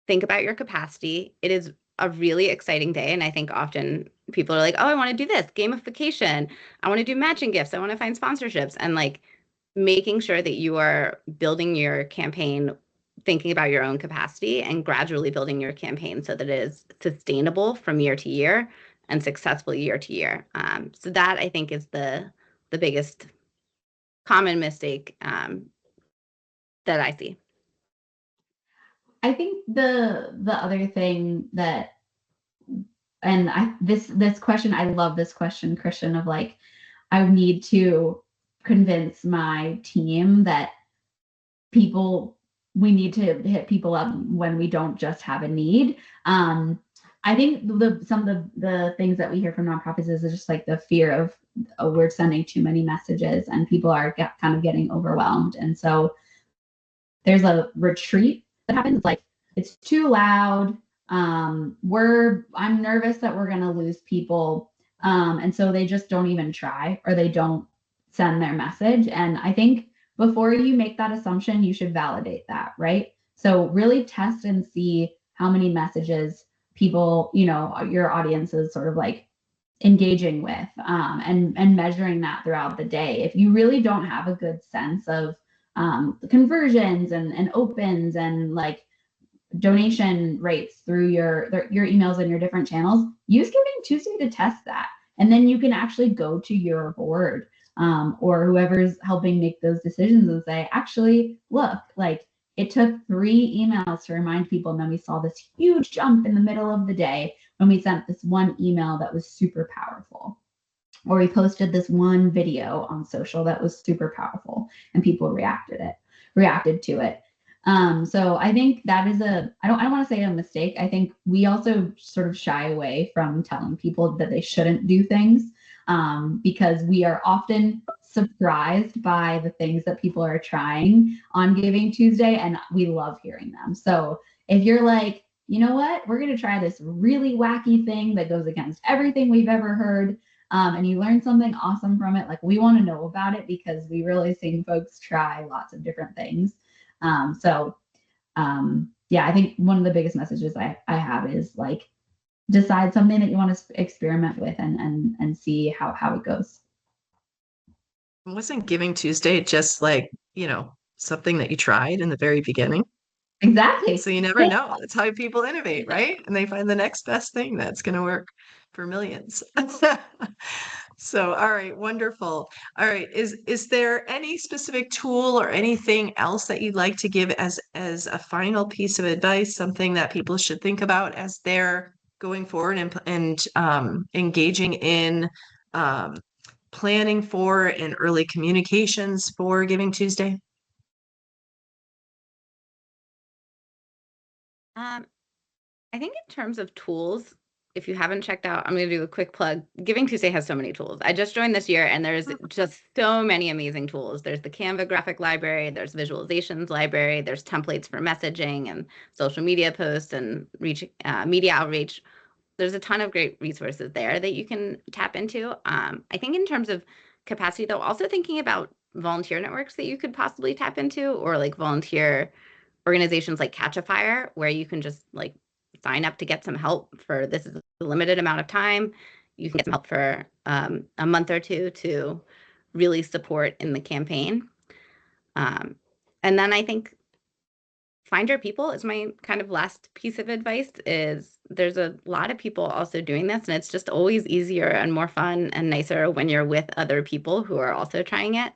Think about your capacity. It is a really exciting day. And I think often people are like, oh, I want to do this gamification. I want to do matching gifts. I want to find sponsorships. And like making sure that you are building your campaign, thinking about your own capacity and gradually building your campaign so that it is sustainable from year to year and successful year to year. So that I think is the biggest common mistake that I see. I think the other thing that, and this question, I love this question, Christian, of like, I need to convince my team that we need to hit people up when we don't just have a need. I think some of the things that we hear from nonprofits is just like the fear of, oh, we're sending too many messages and people are kind of getting overwhelmed. And so there's a retreat that happens. It's like, it's too loud. I'm nervous that we're going to lose people. And so they just don't even try, or they don't send their message. And I think before you make that assumption, you should validate that, right? So really test and see how many messages people, your audience is sort of like engaging with, and measuring that throughout the day. If you really don't have a good sense of the conversions and opens and like donation rates through your emails and your different channels, use Giving Tuesday to test that And then you can actually go to your board or whoever's helping make those decisions and say, actually, look, like it took 3 emails to remind people. And then we saw this huge jump in the middle of the day when we sent this one email that was super powerful. Or we posted this one video on social that was super powerful and people reacted to it. So I think that is I don't want to say a mistake. I think we also sort of shy away from telling people that they shouldn't do things because we are often surprised by the things that people are trying on Giving Tuesday, and we love hearing them. So if you're like, you know what, we're going to try this really wacky thing that goes against everything we've ever heard, and you learn something awesome from it, like we want to know about it because we really seen folks try lots of different things. Yeah, I think one of the biggest messages I have is like, decide something that you want to experiment with and see how it goes. Wasn't Giving Tuesday just like, something that you tried in the very beginning? Exactly. So you never know. That's how people innovate, right? And they find the next best thing that's going to work for millions. So, all right, wonderful. All right, is there any specific tool or anything else that you'd like to give as a final piece of advice, something that people should think about as they're going forward and engaging in planning for and early communications for Giving Tuesday? I think in terms of tools, if you haven't checked out, I'm going to do a quick plug. Giving Tuesday has so many tools. I just joined this year and there's just so many amazing tools. There's the Canva graphic library, there's visualizations library, there's templates for messaging and social media posts and media outreach. There's a ton of great resources there that you can tap into. I think in terms of capacity, though, also thinking about volunteer networks that you could possibly tap into, or like volunteer organizations like Catch a Fire, where you can just like sign up to get some help for this is a limited amount of time. You can get some help for a month or two to really support in the campaign. And then I think find your people is my kind of last piece of advice. Is there's a lot of people also doing this, and it's just always easier and more fun and nicer when you're with other people who are also trying it.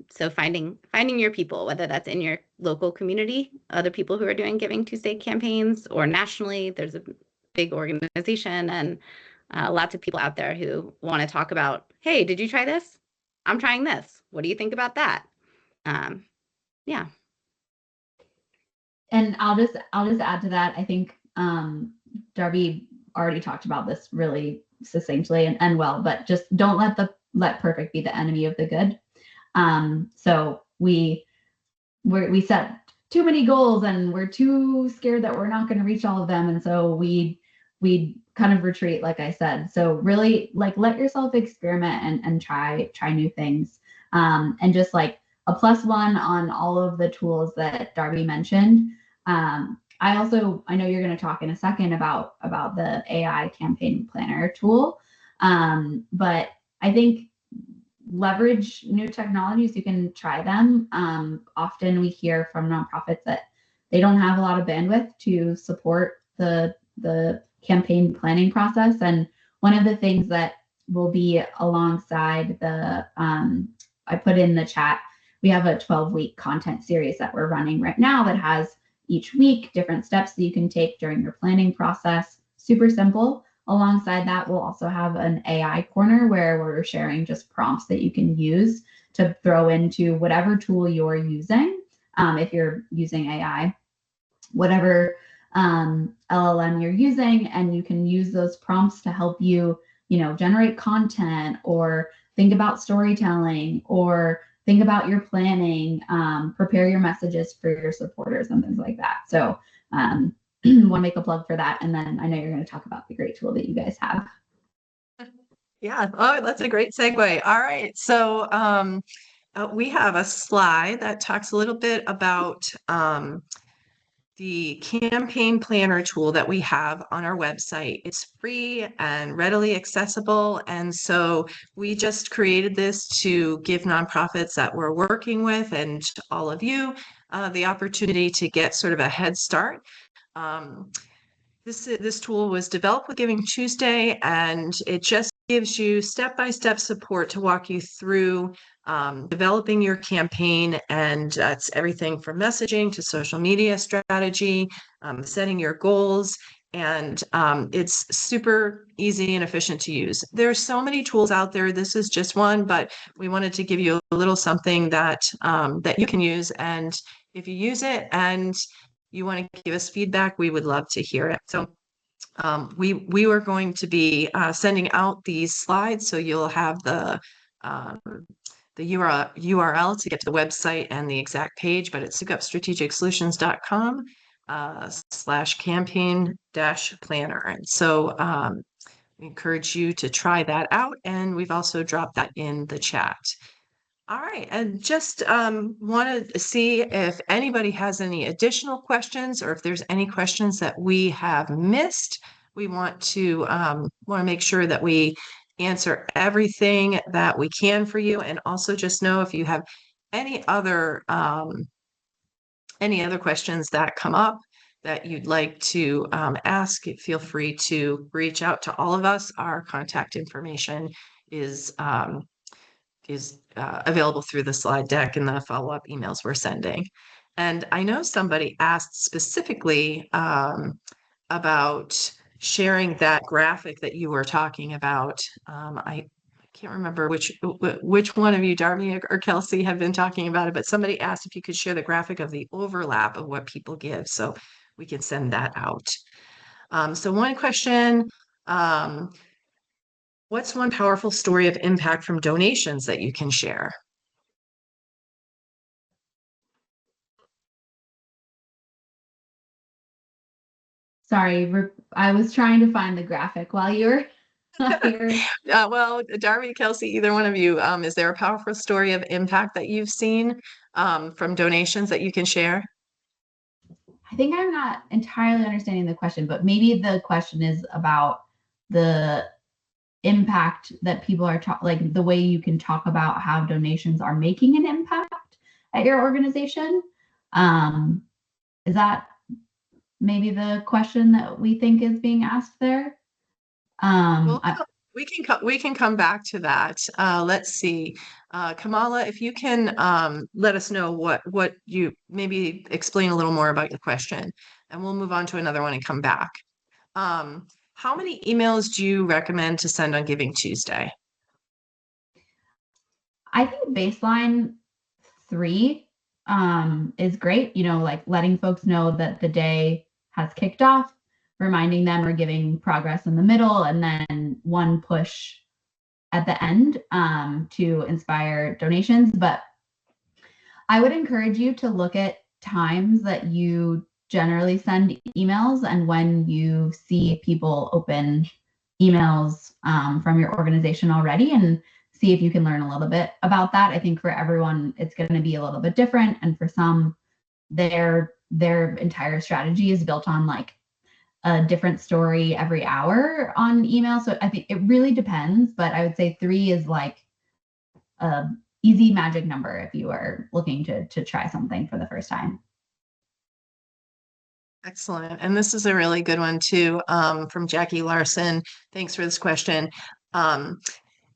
So finding your people, whether that's in your local community, other people who are doing Giving Tuesday campaigns, or nationally, there's a big organization and lots of people out there who want to talk about, hey, did you try this? I'm trying this. What do you think about that? Yeah. And I'll just add to that. I think Darby already talked about this really succinctly and well, but just don't let perfect be the enemy of the good. So we set too many goals and we're too scared that we're not going to reach all of them. And so we kind of retreat, like I said. So really like let yourself experiment and try new things. And just like a +1 on all of the tools that Darby mentioned. I know you're going to talk in a second about the AI campaign planner tool. But I think leverage new technologies. You can try them. Often we hear from nonprofits that they don't have a lot of bandwidth to support the campaign planning process. And one of the things that will be alongside I put in the chat, we have a 12-week content series that we're running right now that has each week different steps that you can take during your planning process. Super simple. Alongside that, we'll also have an AI corner where we're sharing just prompts that you can use to throw into whatever tool you're using. If you're using AI, whatever LLM you're using, and you can use those prompts to help you, generate content or think about storytelling or think about your planning, prepare your messages for your supporters and things like that. So want to make a plug for that. And then I know you're going to talk about the great tool that you guys have. Yeah. Oh, that's a great segue. All right. So we have a slide that talks a little bit about the campaign planner tool that we have on our website. It's free and readily accessible. And so we just created this to give nonprofits that we're working with and all of you the opportunity to get sort of a head start. This tool was developed with Giving Tuesday, and it just gives you step-by-step support to walk you through developing your campaign, and it's everything from messaging to social media strategy, setting your goals, and it's super easy and efficient to use. There's so many tools out there. This is just one, but we wanted to give you a little something that that you can use, and if you use it and you want to give us feedback, we would love to hear it. So we were going to be sending out these slides, so you'll have the URL to get to the website and the exact page, but it's soukupstrategicsolutions.com /campaign-planner. And so we encourage you to try that out, and we've also dropped that in the chat. All right, and just wanted to see if anybody has any additional questions, or if there's any questions that we have missed. We want to make sure that we answer everything that we can for you, and also just know if you have any other questions that come up that you'd like to ask, feel free to reach out to all of us. Our contact information is available through the slide deck and the follow-up emails we're sending. And I know somebody asked specifically about sharing that graphic that you were talking about. I can't remember which one of you, Darby or Kelsey, have been talking about it, but somebody asked if you could share the graphic of the overlap of what people give, so we can send that out. So one question, what's one powerful story of impact from donations that you can share? Sorry, I was trying to find the graphic while you were here. Well, Darby, Kelsey, either one of you, is there a powerful story of impact that you've seen from donations that you can share? I think I'm not entirely understanding the question, but maybe the question is about the impact that people are like the way you can talk about how donations are making an impact at your organization. Is that maybe the question that we think is being asked there? Well, we can come back to that. Let's see, Kamala, if you can let us know what you maybe explain a little more about your question, and we'll move on to another one and come back. How many emails do you recommend to send on Giving Tuesday? I think baseline 3 is great. You know, like letting folks know that the day has kicked off, reminding them or giving progress in the middle, and then one push at the end to inspire donations. But I would encourage you to look at times that you generally send emails and when you see people open emails from your organization already, and see if you can learn a little bit about that. I think for everyone, it's going to be a little bit different. And for some, their entire strategy is built on like a different story every hour on email. So I think it really depends, but I would say 3 is like a easy magic number if you are looking to try something for the first time. Excellent. And this is a really good one too, from Jackie Larson. Thanks for this question.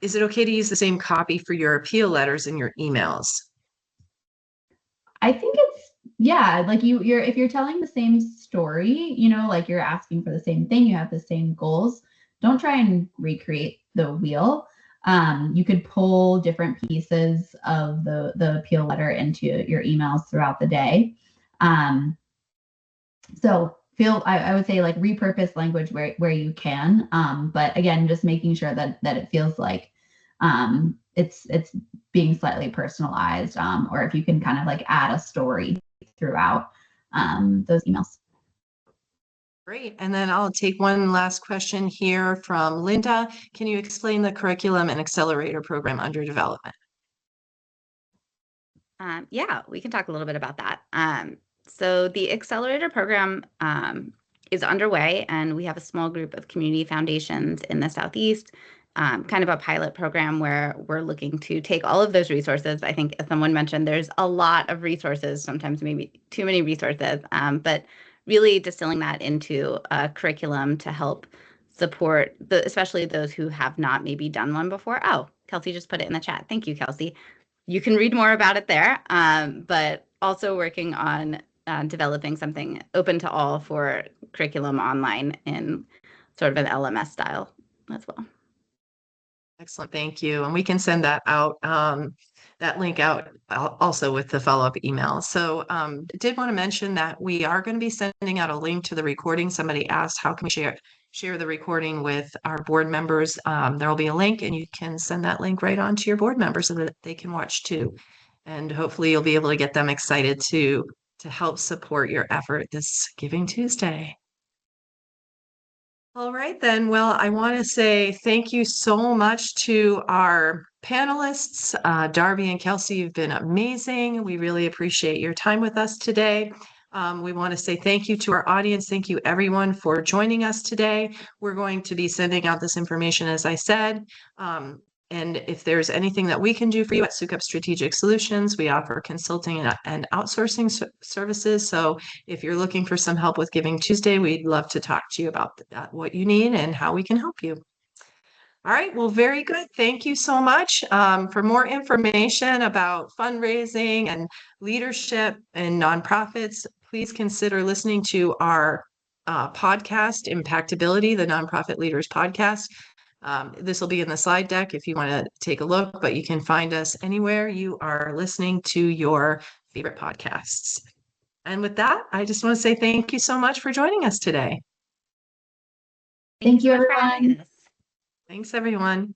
Is it okay to use the same copy for your appeal letters in your emails? I think it's, yeah, like you're if you're telling the same story, you know, like you're asking for the same thing, you have the same goals, don't try and recreate the wheel. You could pull different pieces of the appeal letter into your emails throughout the day. So I would say like repurpose language where you can, but again, just making sure that it feels like it's being slightly personalized, or if you can kind of like add a story throughout those emails. Great. And then I'll take one last question here from Linda. Can you explain the curriculum and accelerator program under development? Yeah, we can talk a little bit about that. So the accelerator program is underway, and we have a small group of community foundations in the Southeast, kind of a pilot program where we're looking to take all of those resources. I think as someone mentioned, there's a lot of resources, sometimes maybe too many resources, but really distilling that into a curriculum to help support especially those who have not maybe done one before. Oh, Kelsey just put it in the chat. Thank you, Kelsey. You can read more about it there, but also working on developing something open to all for curriculum online in sort of an LMS style as well. Excellent, thank you. And we can send that out, that link out also with the follow-up email. So I did want to mention that we are going to be sending out a link to the recording. Somebody asked, how can we share the recording with our board members? There will be a link, and you can send that link right on to your board members so that they can watch too. And hopefully you'll be able to get them excited to help support your effort this Giving Tuesday. All right, then. Well, I want to say thank you so much to our panelists. Darby and Kelsey, you've been amazing. We really appreciate your time with us today. We want to say thank you to our audience. Thank you, everyone, for joining us today. We're going to be sending out this information, as I said. And if there's anything that we can do for you at Sukup Strategic Solutions, we offer consulting and outsourcing services. So if you're looking for some help with Giving Tuesday, we'd love to talk to you about what you need and how we can help you. All right, well, very good. Thank you so much. For more information about fundraising and leadership and nonprofits, please consider listening to our podcast, Impactability, the Nonprofit Leaders Podcast. This will be in the slide deck if you want to take a look, but you can find us anywhere you are listening to your favorite podcasts. And with that, I just want to say thank you so much for joining us today. Thank you, everyone. Yes. Thanks, everyone.